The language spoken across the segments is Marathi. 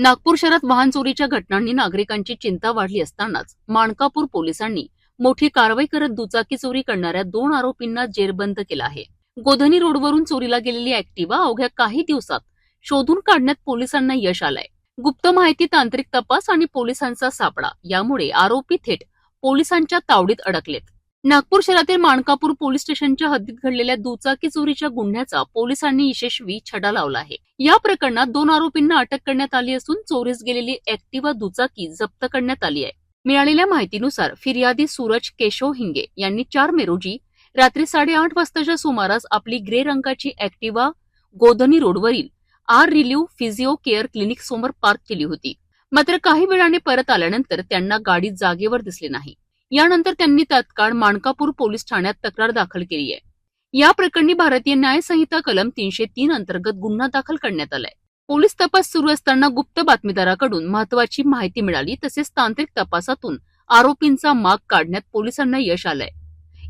नागपूर शहरात वाहन चोरीच्या घटनांनी नागरिकांची चिंता वाढली असतानाच माणकापूर पोलिसांनी मोठी कारवाई करत दुचाकी चोरी करणाऱ्या 2 आरोपींना जेरबंद केलं आहे। गोधनी रोडवरून चोरीला गेलेली ऍक्टिवा अवघ्या काही दिवसात शोधून काढण्यात पोलिसांना यश आलंय। गुप्त माहिती, तांत्रिक तपास आणि पोलिसांचा सापळा यामुळे आरोपी थेट पोलिसांच्या तावडीत अडकलेत। नागपूर शहरातील माणकापूर पोलीस स्टेशनच्या हद्दीत घडलेल्या दुचाकी चोरीच्या गुन्ह्याचा पोलिसांनी यशस्वी छडा लावला आहे। या प्रकरणात 2 आरोपींना अटक करण्यात आली असून चोरीस गेलेली ऍक्टिवा दुचाकी जप्त करण्यात आली आहे। मिळालेल्या माहितीनुसार फिर्यादी सूरज केशव हिंगे यांनी 4 मे रोजी रात्री 8:30 वाजताच्या सुमारास आपली ग्रे रंगाची ऍक्टिवा गोधनी रोडवरील R relieve physio care clinic समोर पार्क केली होती। मात्र काही वेळाने परत आल्यानंतर त्यांना गाडी जागेवर दिसली नाही। यानंतर त्यांनी तात्काळ माणकापूर पोलीस ठाण्यात तक्रार दाखल केली आहे। या प्रकरणी भारतीय न्याय संहिता कलम 303 अंतर्गत गुन्हा दाखल करण्यात आलाय। पोलीस तपास सुरू असताना गुप्त बातमीदाराकडून महत्वाची माहिती मिळाली, तसेच तांत्रिक तपासातून आरोपींचा माग काढण्यात पोलिसांना यश आलंय।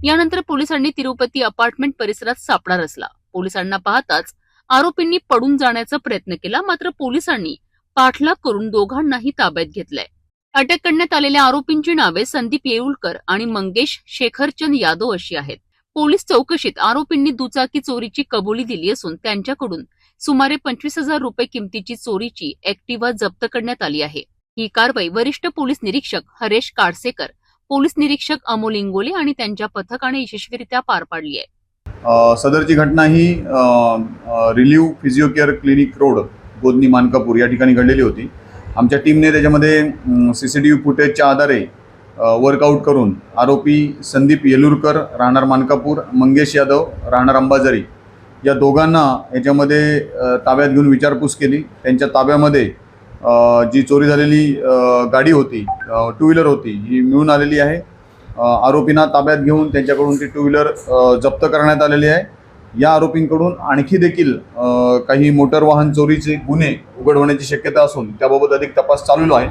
यानंतर पोलिसांनी तिरुपती अपार्टमेंट परिसरात सापळा रचला। पोलिसांना पाहताच आरोपींनी पडून जाण्याचा प्रयत्न केला, मात्र पोलिसांनी पाठलाग करून दोघांनाही ताब्यात घेतलंय। अटक करण्यात आलेल्या आरोपींची नावे संदीप येऊलकर आणि मंगेश शेखरचंद यादव अशी आहेत। पोलीस चौकशीत आरोपींनी दुचाकी चोरीची कबुली दिली असून त्यांच्याकडून सुमारे 25,000 रुपये किमतीची चोरीची ऍक्टिवा जप्त करण्यात आली आहे। ही कारवाई वरिष्ठ पोलीस निरीक्षक हरेश काडसेकर, पोलीस निरीक्षक अमोल इंगोले आणि त्यांच्या पथकाने यशस्वीरित्या पार पाडली आहे। सदरची घटना ही relieve physio care clinic road Godhni Mankapur या ठिकाणी घडलेली होती। आमच्या टीमने त्याच्यामध्ये सीसीटीव्ही फुटेजच्या आधारे वर्कआउट करून आरोपी संदीप येलुरकर राहणार मानकापूर, मंगेश यादव राहणार अंबाझरी या दोघांना याच्यामध्ये ताब्यात घेऊन विचारपूस केली। त्यांच्या ताब्यामध्ये जी चोरी झालेली गाडी होती, 2 व्हीलर होती, ही मिळून आलेली आहे। आरोपींना ताब्यात घेऊन त्यांच्याकडून ती 2 व्हीलर जप्त करण्यात आलेली आहे। या आरोपींकडून आणखी देखील काही मोटर वाहन चोरीचे गुन्हे उघड होण्याची शक्यता असून त्याबाबत अधिक तपास चालू आहे।